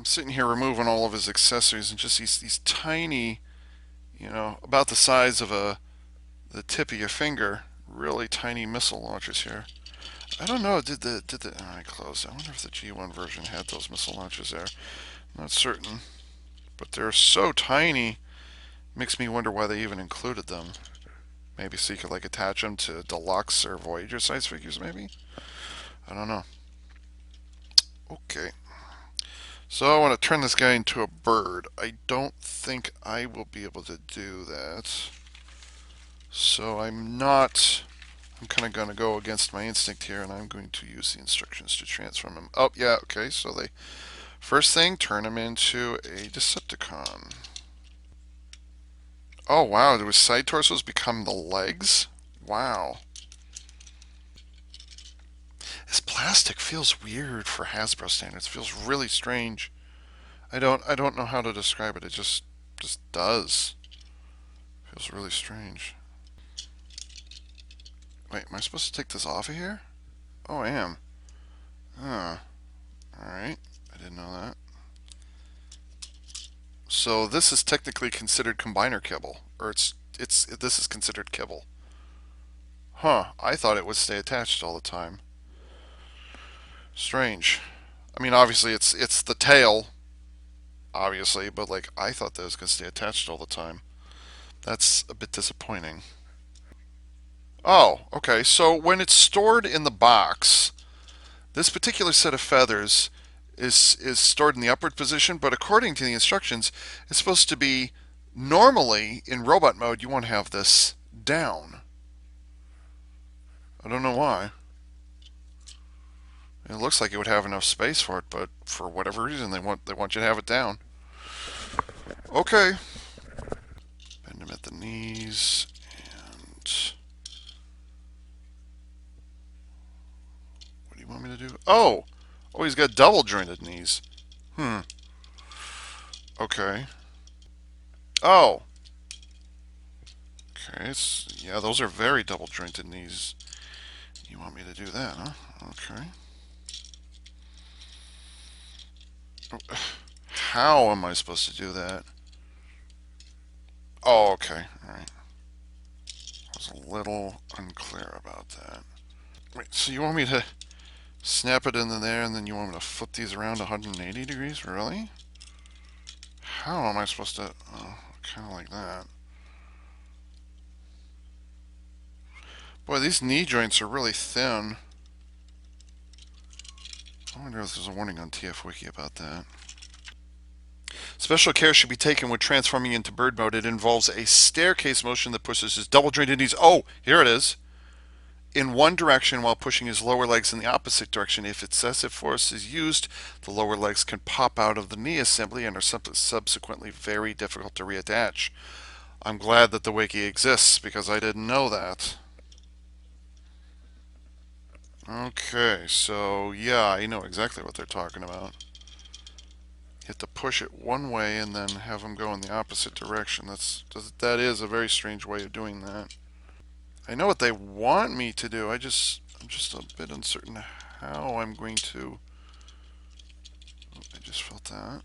I'm sitting here removing all of his accessories and just these tiny, about the size of the tip of your finger, really tiny missile launchers here. I don't know. Did the oh, I closed. I wonder if the G1 version had those missile launchers there. Not certain, but they're so tiny. Makes me wonder why they even included them. Maybe so you could like attach them to deluxe or Voyager size figures. Maybe I don't know. Okay, so I want to turn this guy into a bird. I don't think I will be able to do that. So I'm not. I'm kind of going to go against my instinct here, and I'm going to use the instructions to transform him. Oh, yeah, okay, so they first thing, turn him into a Decepticon. Oh, wow, do his side torsos become the legs? Wow. This plastic feels weird for Hasbro standards. It feels really strange. I don't know how to describe it. It just does. Feels really strange. Wait, am I supposed to take this off of here? Oh, I am. Huh. Alright. I didn't know that. So this is technically considered combiner kibble, or this is considered kibble. Huh? I thought it would stay attached all the time. Strange. I mean, obviously it's the tail, obviously, but like I thought that was gonna stay attached all the time. That's a bit disappointing. Oh, okay. So when it's stored in the box, this particular set of feathers is stored in the upward position, but according to the instructions, it's supposed to be normally in robot mode. You want to have this down. I don't know why. It looks like it would have enough space for it, but for whatever reason they want you to have it down. Okay. Bend him at the knees and what do you want me to do? Oh, he's got double jointed knees. Hmm. Okay. Oh. Okay. Yeah, those are very double jointed knees. You want me to do that, huh? Okay. How am I supposed to do that? Oh, okay. All right. I was a little unclear about that. Wait, so you want me to snap it into there and then you want me to flip these around 180 degrees? Really? How am I supposed to? Oh, kind of like that. Boy, these knee joints are really thin. I wonder if there's a warning on TF Wiki about that. Special care should be taken when transforming into bird mode. It involves a staircase motion that pushes his double jointed knees. Oh, here it is. In one direction while pushing his lower legs in the opposite direction. If excessive force is used, the lower legs can pop out of the knee assembly and are subsequently very difficult to reattach. I'm glad that the wiki exists because I didn't know that. Okay, so yeah, I know exactly what they're talking about. You have to push it one way and then have them go in the opposite direction. That is a very strange way of doing that. I know what they want me to do. I'm just a bit uncertain how I'm going to. Oh, I just felt that.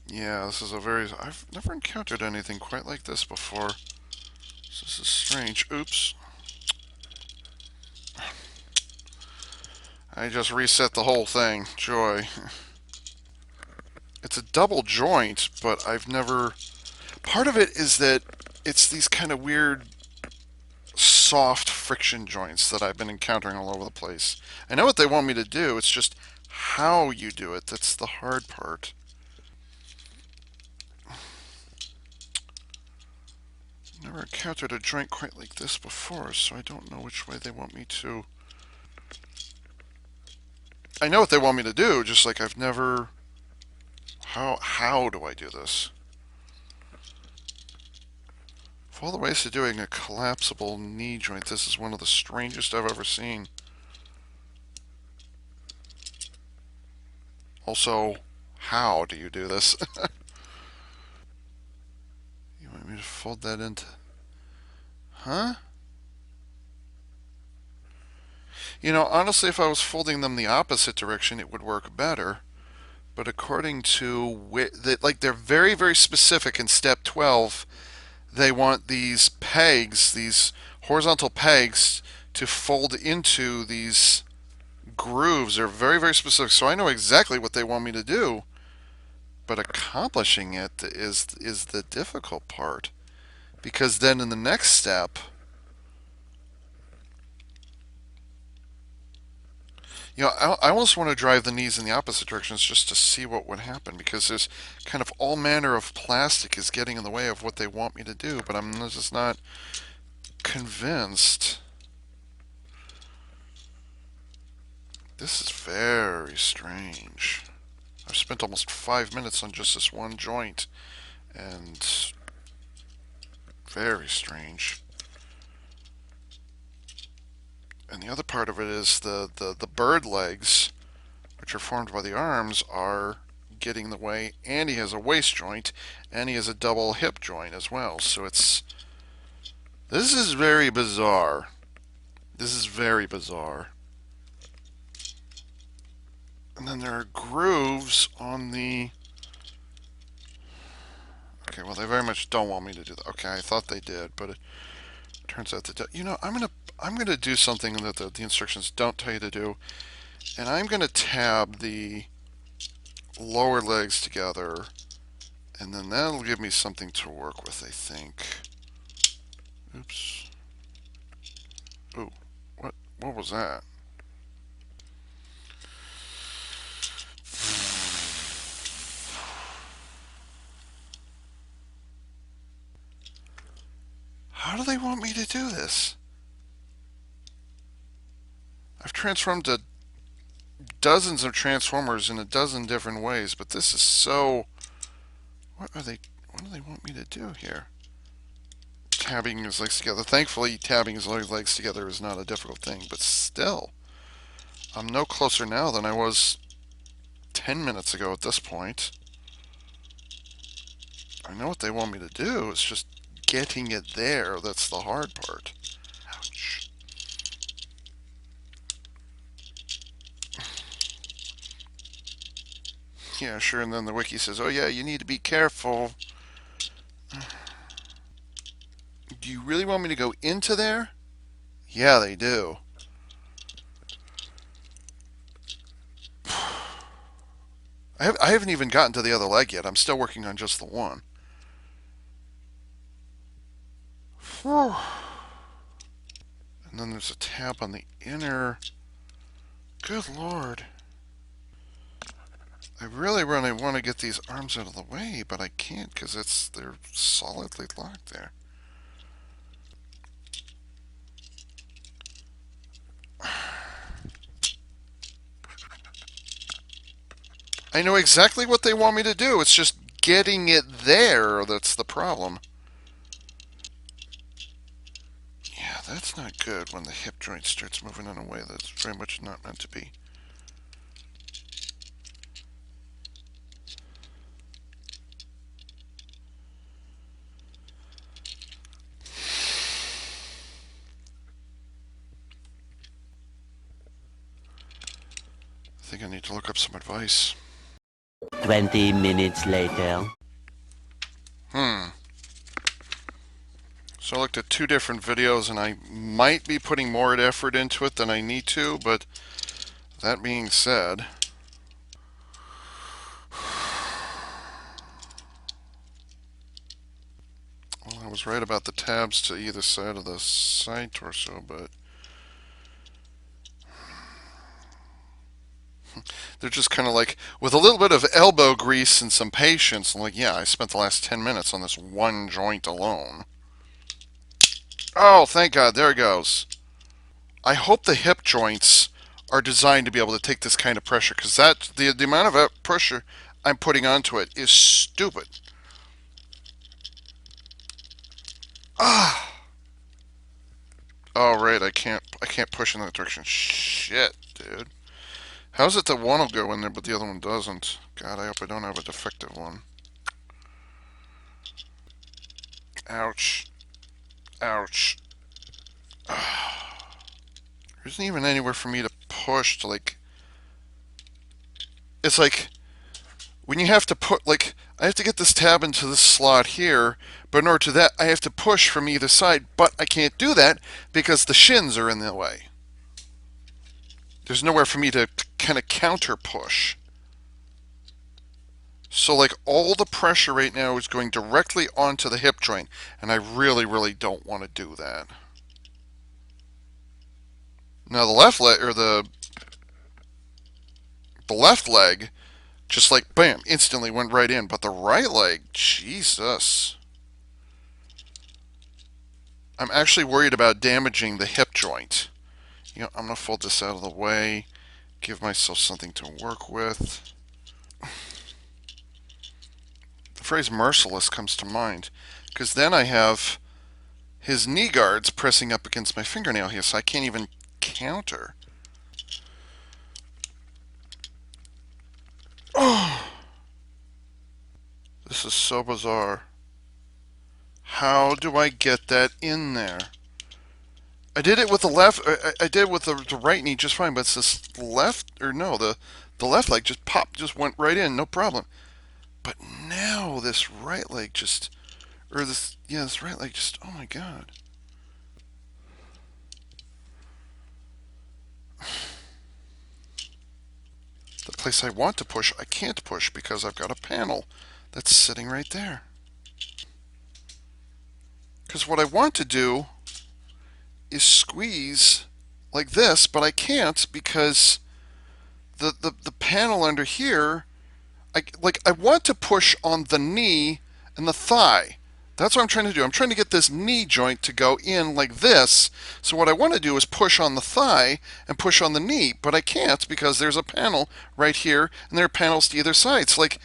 Yeah, this is I've never encountered anything quite like this before. So this is strange. Oops. I just reset the whole thing. Joy. It's a double joint, but I've never. Part of it is that it's these kind of weird soft friction joints that I've been encountering all over the place. I know what they want me to do, it's just how you do it that's the hard part. Never encountered a joint quite like this before, so I don't know which way they want me to. I know what they want me to do, just like I've never. How do I do this? Of all the ways to doing a collapsible knee joint, this is one of the strangest I've ever seen. Also, how do you do this? You want me to fold that into. Huh? You know, honestly, if I was folding them the opposite direction, it would work better. But according to like they're very, very specific in step 12, they want these pegs, these horizontal pegs, to fold into these grooves. They're very, very specific. So I know exactly what they want me to do, but accomplishing it is the difficult part. Because then in the next step, you know, I almost want to drive the knees in the opposite directions just to see what would happen because there's kind of all manner of plastic is getting in the way of what they want me to do, but I'm just not convinced. This is very strange. I've spent almost 5 minutes on just this one joint, and very strange. And the other part of it is the bird legs, which are formed by the arms, are getting in the way, and he has a waist joint, and he has a double hip joint as well. So this is very bizarre. This is very bizarre. And then there are grooves on the. Okay, well, they very much don't want me to do that. Okay, I thought they did, but it turns out that you know I'm gonna do something that the instructions don't tell you to do, and I'm gonna tab the lower legs together, and then that'll give me something to work with, I think. Oops. Ooh, what was that? How do they want me to do this? I've transformed to dozens of transformers in a dozen different ways, but this is so. What are they? What do they want me to do here? Tabbing his legs together. Thankfully, tabbing his legs together is not a difficult thing, but still, I'm no closer now than I was 10 minutes ago at this point. I know what they want me to do. It's just getting it there that's the hard part. Ouch. Yeah, sure. And then the wiki says, oh, yeah, you need to be careful. Do you really want me to go into there? Yeah, they do. I haven't even gotten to the other leg yet. I'm still working on just the one. Whew. And then there's a tab on the inner. Good lord. I really want to get these arms out of the way, but I can't because they're solidly locked there. I know exactly what they want me to do. It's just getting it there that's the problem. Yeah, that's not good when the hip joint starts moving in a way that's very much not meant to be. I think I need to look up some advice. 20 minutes later. So I looked at two different videos, and I might be putting more effort into it than I need to, but that being said, well, I was right about the tabs to either side of the side torso, but they're just kind of like, with a little bit of elbow grease and some patience, I'm like, yeah, I spent the last 10 minutes on this one joint alone. Oh, thank God, there it goes. I hope the hip joints are designed to be able to take this kind of pressure, because the amount of pressure I'm putting onto it is stupid. Ah. Oh right, I can't push in that direction. Shit, dude. How's it that one will go in there but the other one doesn't? God, I hope I don't have a defective one. Ouch. Ouch. There isn't even anywhere for me to push to like. It's like when you have to put like I have to get this tab into this slot here, but in order to that I have to push from either side, but I can't do that because the shins are in the way. There's nowhere for me to kind of counter push. So like all the pressure right now is going directly onto the hip joint, and I really, really don't want to do that. Now the left leg or the left leg just like bam, instantly went right in, but the right leg, Jesus. I'm actually worried about damaging the hip joint. I'm going to fold this out of the way, give myself something to work with. The phrase merciless comes to mind because then I have his knee guards pressing up against my fingernail here, so I can't even counter. Oh, this is so bizarre. How do I get that in there? I did it with the left. I did it with the right knee just fine, but it's this left or no, the left leg just popped, just went right in, no problem. But now this right leg just, or this yeah, this right leg just. Oh my god. The place I want to push, I can't push because I've got a panel that's sitting right there. Because what I want to do is squeeze like this, but I can't because the panel under here, I want to push on the knee and the thigh. That's what I'm trying to do. I'm trying to get this knee joint to go in like this. So what I want to do is push on the thigh and push on the knee, but I can't because there's a panel right here and there are panels to either side. So like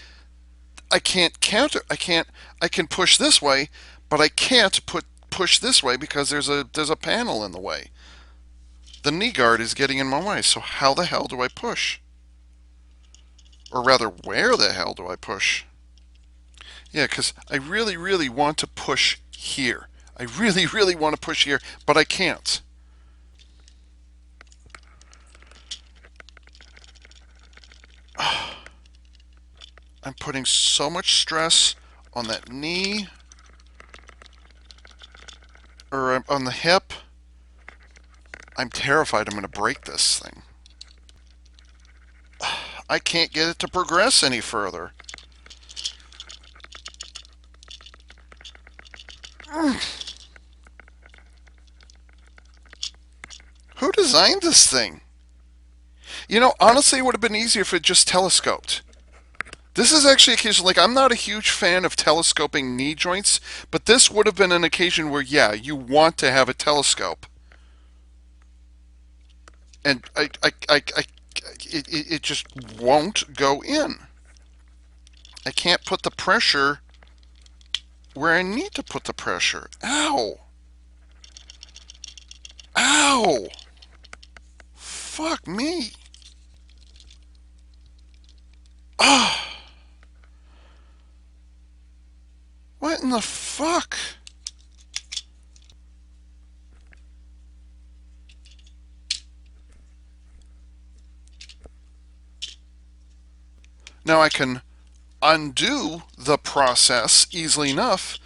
I can't counter. I can push this way, but I can't push this way because there's a panel in the way. The knee guard is getting in my way. So how the hell do I push? Or rather, where the hell do I push? Yeah, because I really, really want to push here. I really, really want to push here, but I can't. I'm putting so much stress on that knee or on the hip. I'm terrified I'm going to break this thing. I can't get it to progress any further. Who designed this thing? Honestly, it would have been easier if it just telescoped. This is actually a case like I'm not a huge fan of telescoping knee joints, but this would have been an occasion where, yeah, you want to have a telescope. And it just won't go in. I can't put the pressure where I need to put the pressure. Ow! Ow! Fuck me! Ah! What in the fuck? Now I can undo the process easily enough,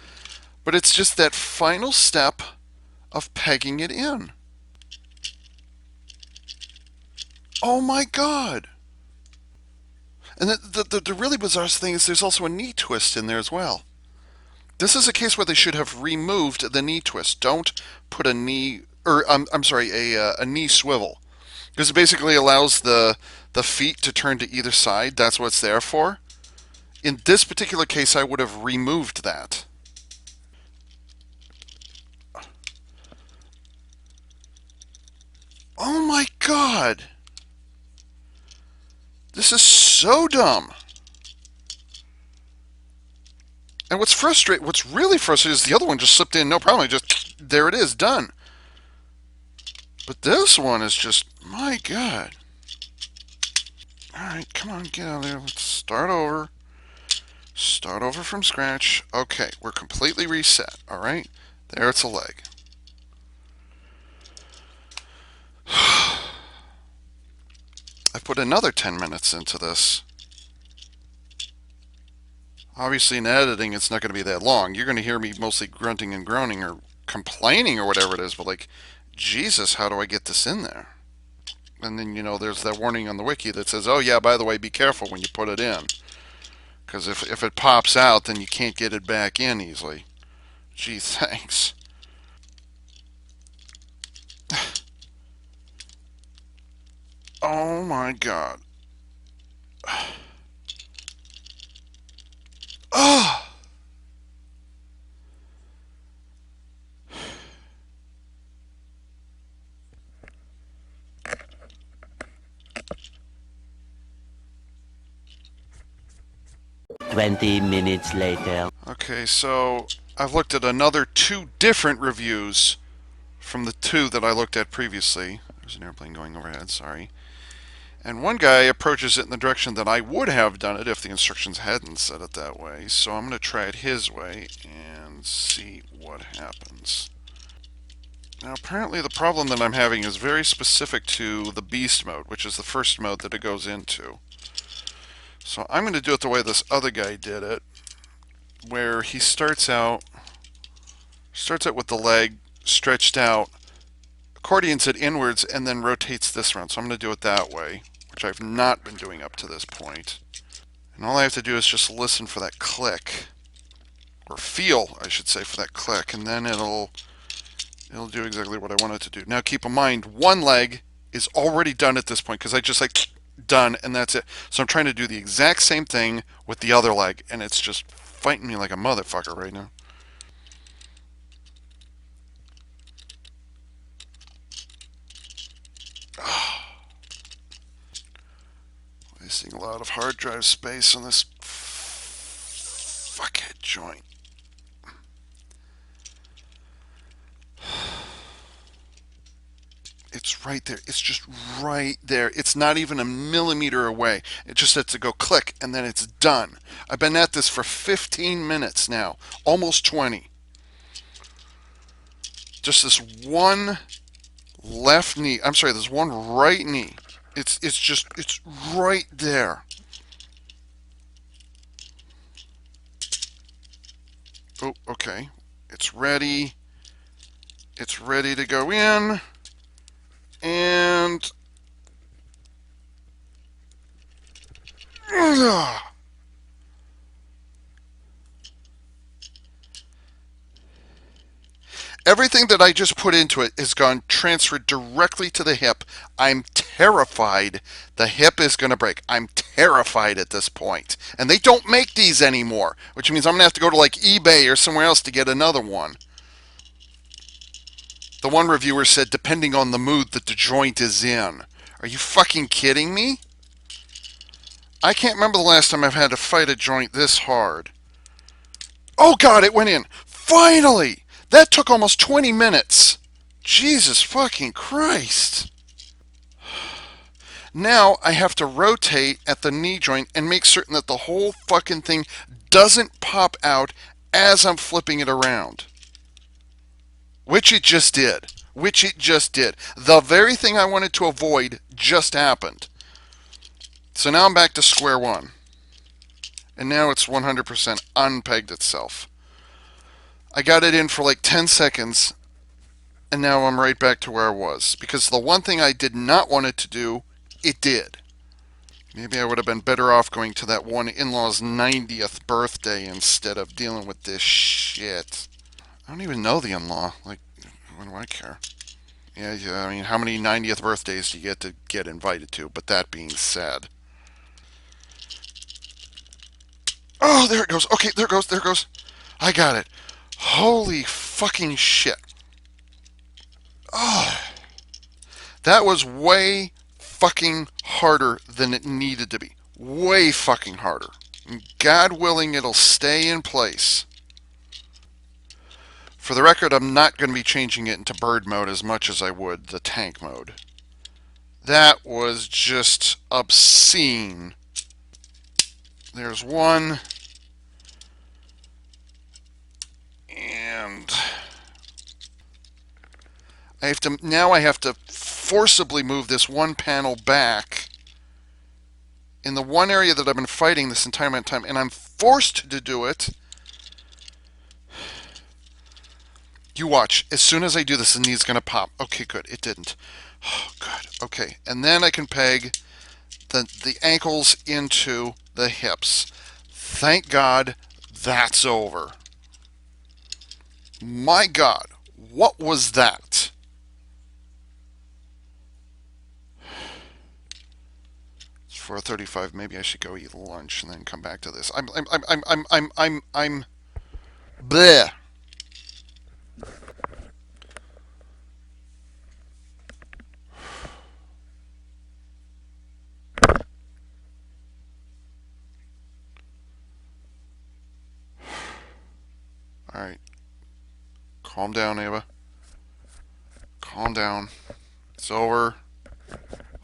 but it's just that final step of pegging it in. Oh my god! And the really bizarre thing is there's also a knee twist in there as well. This is a case where they should have removed the knee twist. Don't put a knee, or I'm sorry, a knee swivel, because it basically allows the feet to turn to either side. That's what it's there for. In this particular case, I would have removed that. Oh my god! This is so dumb. And what's really frustrating is the other one just slipped in, no problem. There it is, done. But this one is just, my god. Alright, come on, get out of there. Let's start over. Start over from scratch. Okay, we're completely reset. Alright, there it's a leg. I put another 10 minutes into this. Obviously, in editing, it's not going to be that long. You're going to hear me mostly grunting and groaning or complaining or whatever it is, but like, Jesus, how do I get this in there? And then, there's that warning on the wiki that says, oh, yeah, by the way, be careful when you put it in. Because if it pops out, then you can't get it back in easily. Gee, thanks. Oh my god. Oh! 20 minutes later. Okay, so I've looked at another two different reviews from the two that I looked at previously. There's an airplane going overhead, sorry. And one guy approaches it in the direction that I would have done it if the instructions hadn't said it that way. So I'm going to try it his way and see what happens. Now, apparently the problem that I'm having is very specific to the beast mode, which is the first mode that it goes into. So I'm going to do it the way this other guy did it, where he starts out with the leg stretched out, accordions it inwards, and then rotates this around. So I'm going to do it that way, which I've not been doing up to this point. And all I have to do is just listen for that click, or feel, I should say, for that click, and then it'll do exactly what I want it to do. Now keep in mind, one leg is already done at this point, because I just like done, and that's it. So I'm trying to do the exact same thing with the other leg, and it's just fighting me like a motherfucker right now. Wasting a lot of hard drive space on this fuckhead joint. It's right there. It's just right there. It's not even a millimeter away. It just has to go click and then it's done. I've been at this for 15 minutes now, almost 20. Just this one left knee. I'm sorry, this one right knee. It's right there. Oh, okay. It's ready. It's ready to go in. And everything that I just put into it has gone transferred directly to the hip. I'm terrified the hip is going to break. I'm terrified at this point. And they don't make these anymore, which means I'm going to have to go to like eBay or somewhere else to get another one. The one reviewer said, depending on the mood that the joint is in. Are you fucking kidding me? I can't remember the last time I've had to fight a joint this hard. Oh god, it went in. Finally! That took almost 20 minutes. Jesus fucking Christ. Now I have to rotate at the knee joint and make certain that the whole fucking thing doesn't pop out as I'm flipping it around. Which it just did. Which it just did. The very thing I wanted to avoid just happened. So now I'm back to square one. And now it's 100% unpegged itself. I got it in for like 10 seconds, and now I'm right back to where I was. Because the one thing I did not want it to do, it did. Maybe I would have been better off going to that one in-law's 90th birthday instead of dealing with this shit. I don't even know the in-law. Like, what do I care? Yeah, I mean, how many 90th birthdays do you get to get invited to? But that being said. Oh, there it goes. Okay, there it goes. There it goes. I got it. Holy fucking shit. Oh, that was way fucking harder than it needed to be. Way fucking harder. God willing, it'll stay in place. For the record, I'm not going to be changing it into bird mode as much as I would the tank mode. That was just obscene. There's one. And I have to forcibly move this one panel back in the one area that I've been fighting this entire amount of time, and I'm forced to do it. You watch. As soon as I do this, the knee's gonna pop. Okay, good. It didn't. Oh, good. Okay, and then I can peg the ankles into the hips. Thank God that's over. My God, what was that? It's 4:35. Maybe I should go eat lunch and then come back to this. I'm bleh. All right, calm down, Ava. Calm down. It's over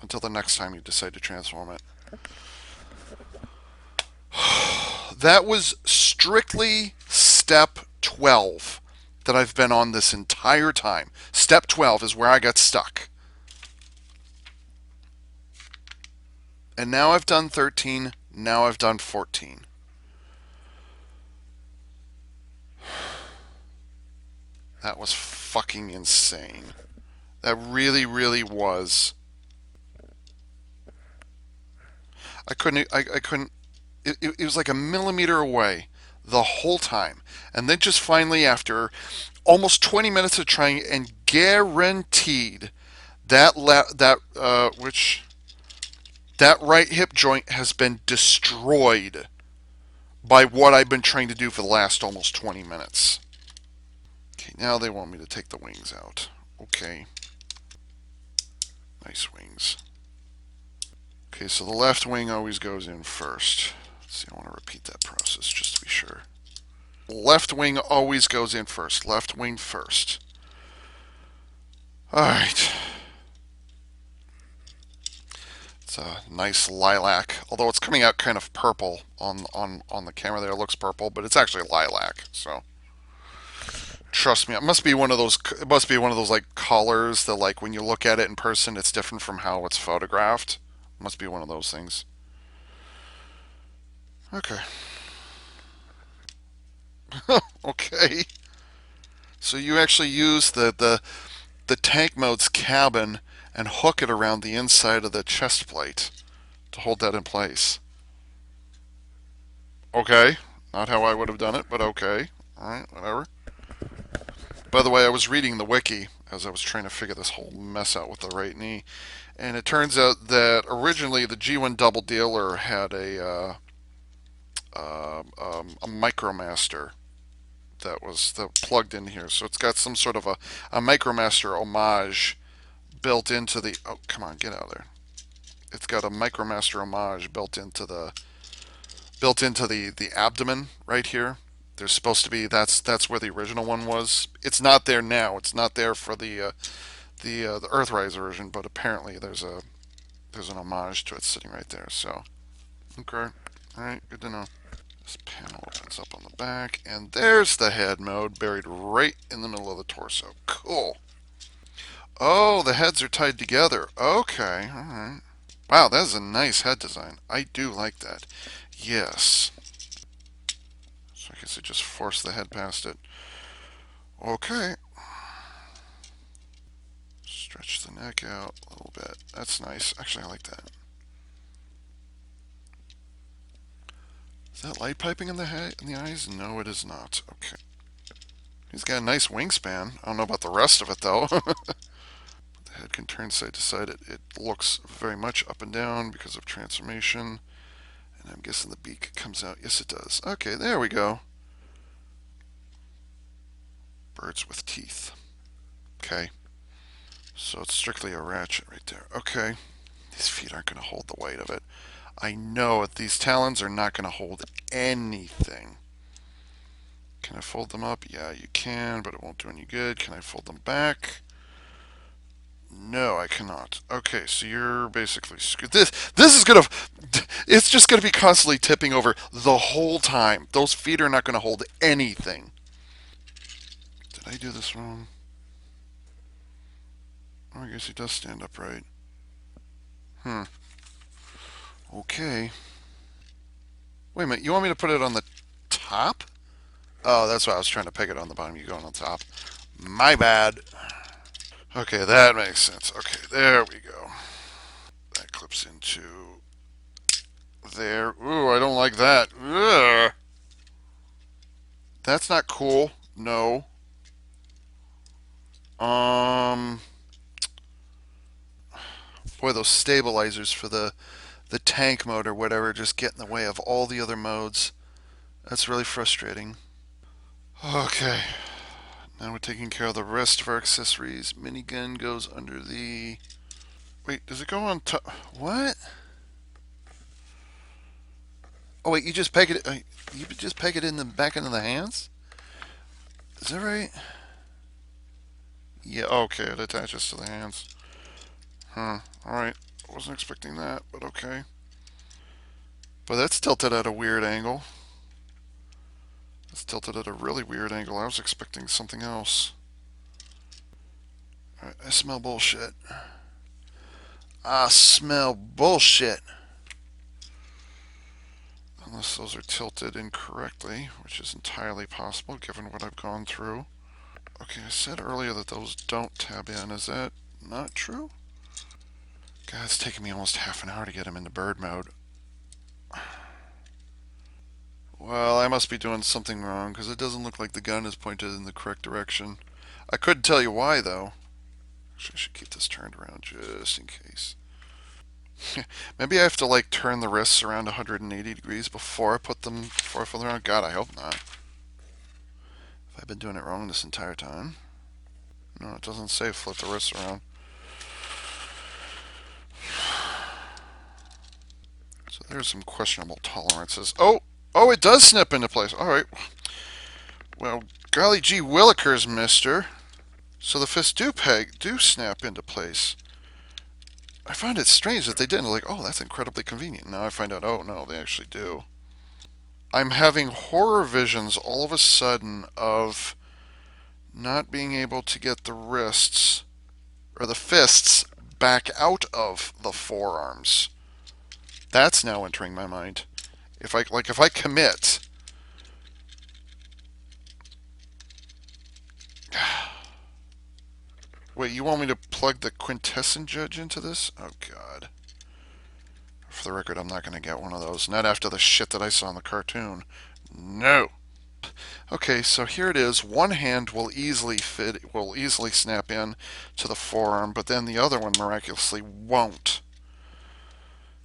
until the next time you decide to transform it. That was strictly step 12 that I've been on this entire time. Step 12 is where I got stuck. And now I've done 13. Now I've done 14. That was fucking insane. That really, really was. I couldn't. It was like a millimeter away the whole time. And then just finally, after almost 20 minutes of trying, and guaranteed that right hip joint has been destroyed by what I've been trying to do for the last almost 20 minutes. Okay, now they want me to take the wings out. Okay, nice wings. Okay, so the left wing always goes in first. Let's see, I want to repeat that process just to be sure. Left wing always goes in first. Left wing first. All right. It's a nice lilac, although it's coming out kind of purple on the camera there. It looks purple, but it's actually lilac. So trust me, it must be one of those. It must be one of those like colors that like when you look at it in person, it's different from how it's photographed. It must be one of those things. Okay. Okay. So you actually use the tank mode's cabin and hook it around the inside of the chest plate to hold that in place. Okay. Not how I would have done it, but okay. Alright, whatever. By the way, I was reading the wiki as I was trying to figure this whole mess out with the right knee, and it turns out that originally the G1 double dealer had a Micromaster that plugged in here, so it's got some sort of a Micromaster homage built into the. Oh, come on, get out of there! It's got a Micromaster homage built into the abdomen right here. There's supposed to be that's where the original one was. It's not there now. It's not there for the Earthrise version, but apparently there's an homage to it sitting right there. So okay, all right, good to know. This panel opens up on the back, and there's the head mode buried right in the middle of the torso. Cool. Oh, the heads are tied together. Okay, all right. Wow, that is a nice head design. I do like that. Yes. So I guess I just force the head past it. Okay. Stretch the neck out a little bit. That's nice. Actually, I like that. Is that light piping in the head, in the eyes? No, it is not. Okay. He's got a nice wingspan. I don't know about the rest of it though. The head can turn side to side. It looks very much up and down because of transformation. And I'm guessing the beak comes out. Yes, it does. Okay, there we go. Birds with teeth. Okay. So it's strictly a ratchet right there. Okay. These feet aren't going to hold the weight of it. I know it. These talons are not going to hold anything. Can I fold them up? Yeah, you can, but it won't do any good. Can I fold them back? No, I cannot. Okay, so you're basically screwed. This is gonna. It's just gonna be constantly tipping over the whole time. Those feet are not gonna hold anything. Did I do this wrong? Oh, I guess he does stand upright. Hmm. Okay. Wait a minute. You want me to put it on the top? Oh, that's why I was trying to peg it on the bottom. You going on top. My bad. Okay, that makes sense. Okay, there we go. That clips into there. Ooh, I don't like that. Ugh. That's not cool. No. Um, boy, those stabilizers for the tank mode or whatever just get in the way of all the other modes. That's really frustrating. Okay, now we're taking care of the rest of our accessories. Minigun goes under the. Wait, does it go on top? What? Oh wait, you just peg it. You just peg it in the back into the hands. Is that right? Yeah. Okay, it attaches to the hands. Huh. All right. I wasn't expecting that, but okay. But that's tilted at a weird angle. It's tilted at a really weird angle. I was expecting something else. All right, I smell bullshit. I smell bullshit. Unless those are tilted incorrectly, which is entirely possible given what I've gone through. Okay, I said earlier that those don't tab in. Is that not true? God, it's taken me almost half an hour to get him into bird mode. Well, I must be doing something wrong because it doesn't look like the gun is pointed in the correct direction. I couldn't tell you why, though. Actually, I should keep this turned around just in case. Maybe I have to like turn the wrists around 180 degrees before I put them around. God, I hope not. Have I been doing it wrong this entire time? No, it doesn't say flip the wrists around. So there's some questionable tolerances. Oh, it does snap into place. All right. Well, golly gee willikers, mister. So the fists do snap into place. I find it strange that they didn't. Like, oh, that's incredibly convenient. Now I find out, oh no, they actually do. I'm having horror visions all of a sudden of not being able to get the wrists or the fists back out of the forearms. That's now entering my mind. If I commit, wait, you want me to plug the quintessent judge into this? Oh god. For the record, I'm not going to get one of those. Not after the shit that I saw in the cartoon. No. Okay, so here it is. One hand will easily snap in to the forearm, but then the other one miraculously won't.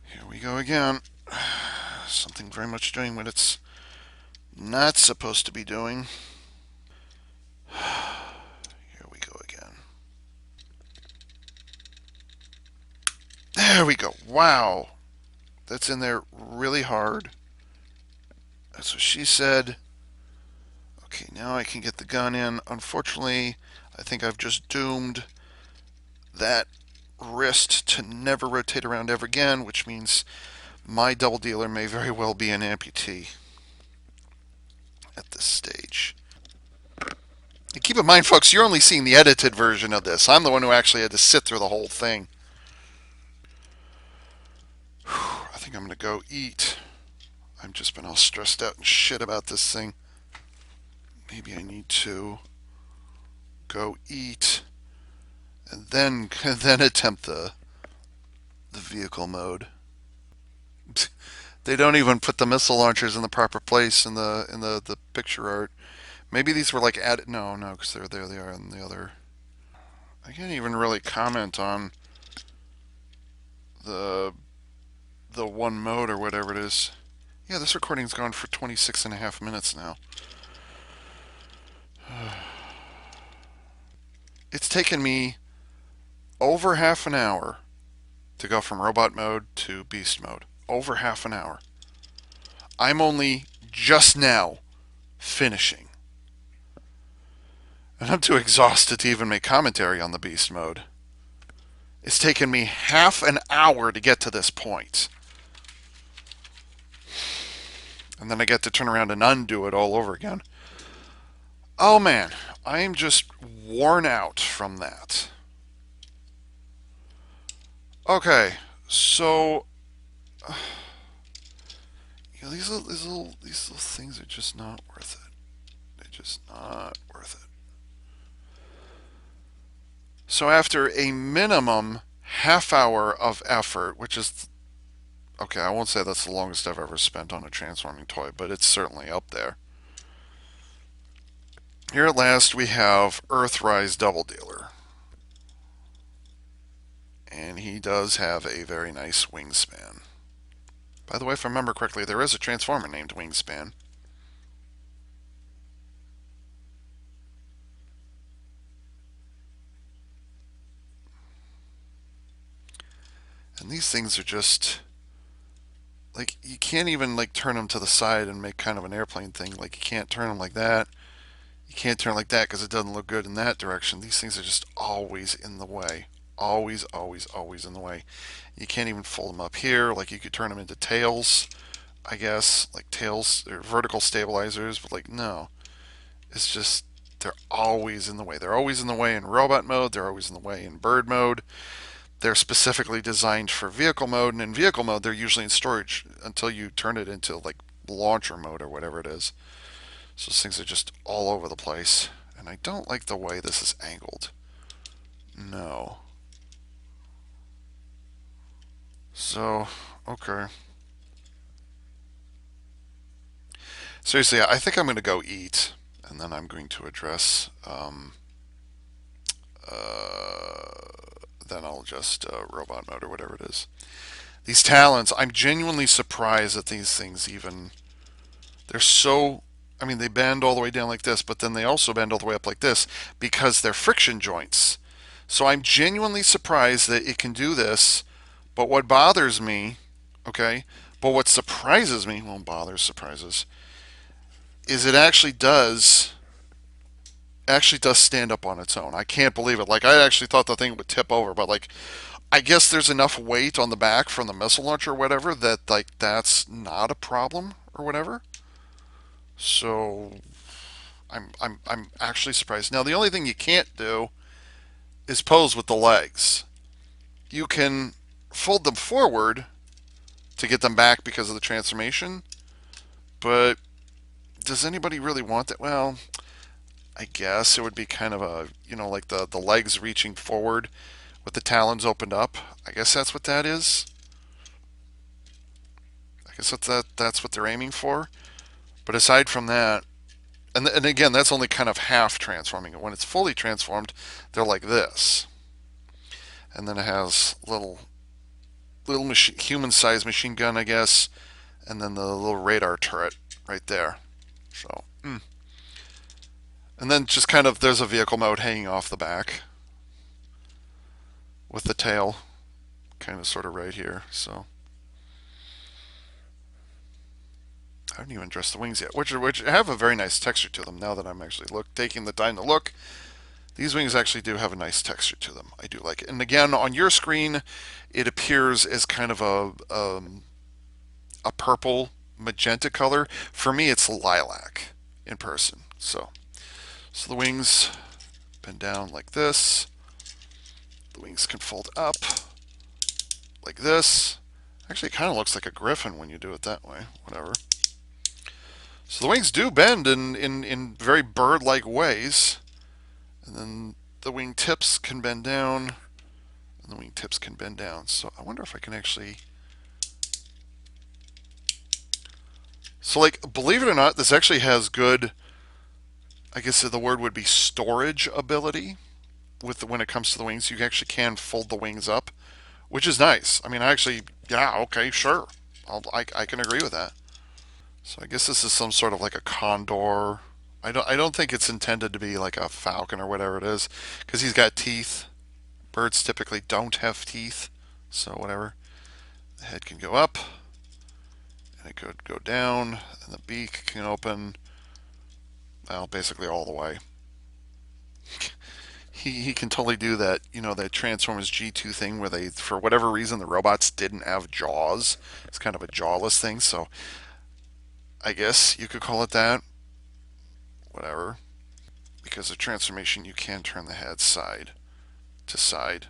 Here we go again. Something very much doing what it's not supposed to be doing. Here we go again. There we go. Wow. That's in there really hard. That's what she said. Okay, now I can get the gun in. Unfortunately, I think I've just doomed that wrist to never rotate around ever again, which means my double dealer may very well be an amputee at this stage. And keep in mind, folks, you're only seeing the edited version of this. I'm the one who actually had to sit through the whole thing. Whew, I think I'm going to go eat. I've just been all stressed out and shit about this thing. Maybe I need to go eat and then attempt the vehicle mode. They don't even put the missile launchers in the proper place in the picture art. Maybe these were like added. No, because they're there. They are in the other. I can't even really comment on the the one mode or whatever it is. Yeah, this recording's gone for 26 and a half minutes now. It's taken me over half an hour to go from robot mode to beast mode. Over half an hour. I'm only just now finishing. And I'm too exhausted to even make commentary on the beast mode. It's taken me half an hour to get to this point. And then I get to turn around and undo it all over again. Oh man, I am just worn out from that. Okay, so these little things are just not worth it. They're just not worth it. So after a minimum half hour of effort, which is okay, I won't say that's the longest I've ever spent on a transforming toy, but it's certainly up there. Here at last we have Earthrise Double Dealer, and he does have a very nice wingspan. By the way, if I remember correctly, there is a transformer named Wingspan. And these things are just like you can't even like turn them to the side and make kind of an airplane thing. Like you can't turn them like that. You can't turn like that because it doesn't look good in that direction. These things are just always in the way. Always, always, always in the way. You can't even fold them up here. Like you could turn them into tails, I guess, like tails or vertical stabilizers, but like no. It's just they're always in the way. They're always in the way in robot mode. They're always in the way in bird mode. They're specifically designed for vehicle mode, and in vehicle mode, they're usually in storage until you turn it into like launcher mode or whatever it is. So those things are just all over the place, and I don't like the way this is angled. No. So, okay. Seriously, I think I'm going to go eat, and then I'm going to address. Then I'll just robot mode or whatever it is. These talons, I'm genuinely surprised that these things even. They're so. I mean, they bend all the way down like this, but then they also bend all the way up like this because they're friction joints. So I'm genuinely surprised that it can do this. But what bothers me, okay, but what surprises me, well, bothers, surprises, is it actually does stand up on its own. I can't believe it. Like I actually thought the thing would tip over, but like I guess there's enough weight on the back from the missile launcher or whatever that like that's not a problem or whatever. So I'm actually surprised. Now the only thing you can't do is pose with the legs. You can fold them forward to get them back because of the transformation, but does anybody really want that? Well, I guess it would be kind of a, like the legs reaching forward with the talons opened up. I guess that's what that is. I guess that's what they're aiming for. But aside from that, and again, that's only kind of half transforming it. When it's fully transformed, they're like this, and then it has little human-sized machine gun, I guess, and then the little radar turret right there. So, and then just kind of there's a vehicle mode hanging off the back with the tail kind of sort of right here. So I haven't even dressed the wings yet, which have a very nice texture to them. Now that I'm actually taking the time to look, these wings actually do have a nice texture to them. I do like it. And again, on your screen, it appears as kind of a purple magenta color. For me, it's lilac in person. So the wings bend down like this. The wings can fold up like this. Actually, it kind of looks like a griffin when you do it that way. Whatever. So the wings do bend in very bird-like ways. And then the wing tips can bend down. And the wing tips can bend down. So I wonder if I can actually. So, like, believe it or not, this actually has good, I guess the word would be storage ability when it comes to the wings. You actually can fold the wings up, which is nice. I mean, yeah, okay, sure. I can agree with that. So I guess this is some sort of like a condor. I don't think it's intended to be like a falcon or whatever it is, because he's got teeth. Birds typically don't have teeth, so whatever. The head can go up, and it could go down, and the beak can open. Well, basically all the way. He can totally do that. That Transformers G2 thing where they, for whatever reason, the robots didn't have jaws. It's kind of a jawless thing, so I guess you could call it that. Whatever. Because of transformation, you can turn the head side to side.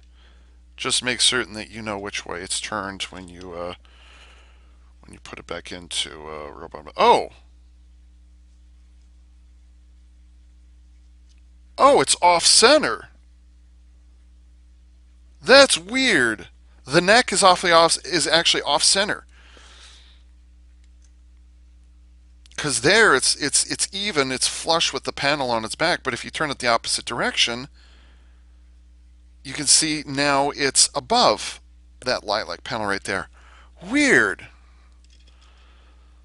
Just make certain that you know which way it's turned when you when you put it back into robot mode. Oh, it's off center. That's weird. The neck is is actually off center. Because there it's even, it's flush with the panel on its back. But if you turn it the opposite direction, you can see now it's above that lilac panel right there. Weird.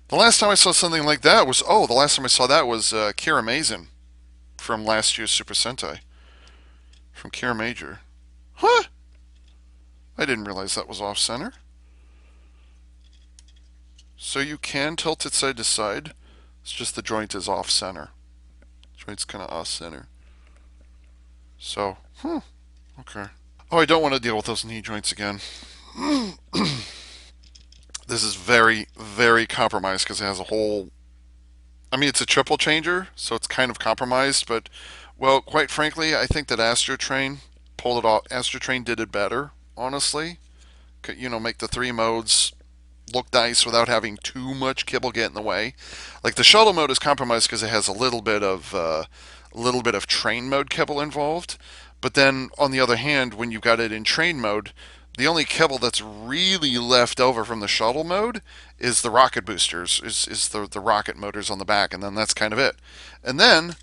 The last time I saw something like that was the last time I saw that was Kira Mason from last year's Super Sentai from Kira Major. Huh? I didn't realize that was off center. So you can tilt it side to side. It's just the joint is off center. Joint's kind of off center. So, okay. Oh, I don't want to deal with those knee joints again. This is very, very compromised because it has a whole. I mean, it's a triple changer, so it's kind of compromised. But, well, quite frankly, I think that Astro Train pulled it off. Astro Train did it better, honestly. Make the three modes look nice without having too much kibble get in the way. Like the shuttle mode is compromised because it has a little bit of train mode kibble involved. But then on the other hand, when you've got it in train mode, the only kibble that's really left over from the shuttle mode is the rocket boosters, is the rocket motors on the back, and then that's kind of it. And then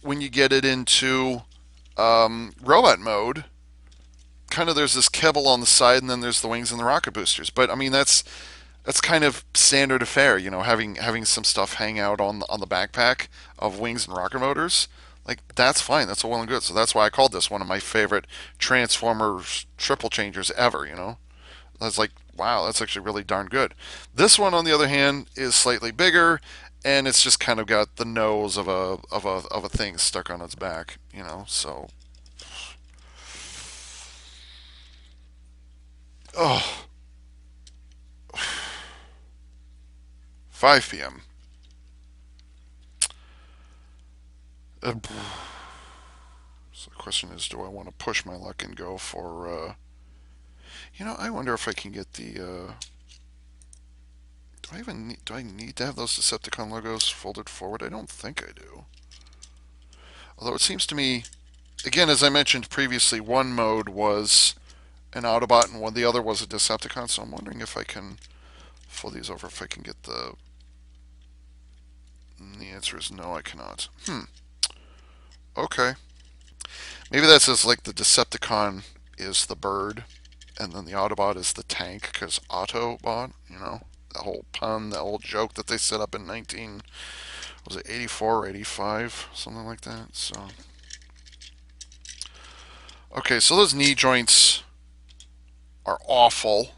when you get it into robot mode, kind of there's this kibble on the side, and then there's the wings and the rocket boosters. But I mean that's kind of standard affair, having some stuff hang out on the backpack of wings and rocket motors. Like that's fine. That's all well and good. So that's why I called this one of my favorite Transformers triple changers ever. I was like, wow, that's actually really darn good. This one, on the other hand, is slightly bigger, and it's just kind of got the nose of a thing stuck on its back. So oh, 5 p.m. So the question is, do I want to push my luck and go for? I wonder if I can get the. Do I need to have those Decepticon logos folded forward? I don't think I do. Although it seems to me, again, as I mentioned previously, one mode was an Autobot and the other was a Decepticon. So I'm wondering if I can fold these over, if I can get the. And the answer is no, I cannot. Okay. Maybe that's just like the Decepticon is the bird, and then the Autobot is the tank, because Autobot, the whole pun, the old joke that they set up in 19, was it 84 or 85, something like that. So, okay, so those knee joints are awful.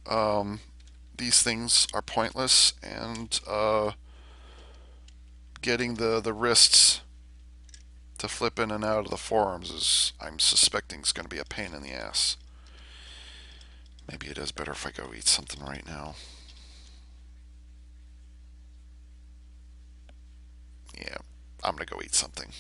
Um, these things are pointless, and getting the wrists to flip in and out of the forearms is, I'm suspecting, is going to be a pain in the ass. Maybe it is better if I go eat something right now. Yeah, I'm going to go eat something.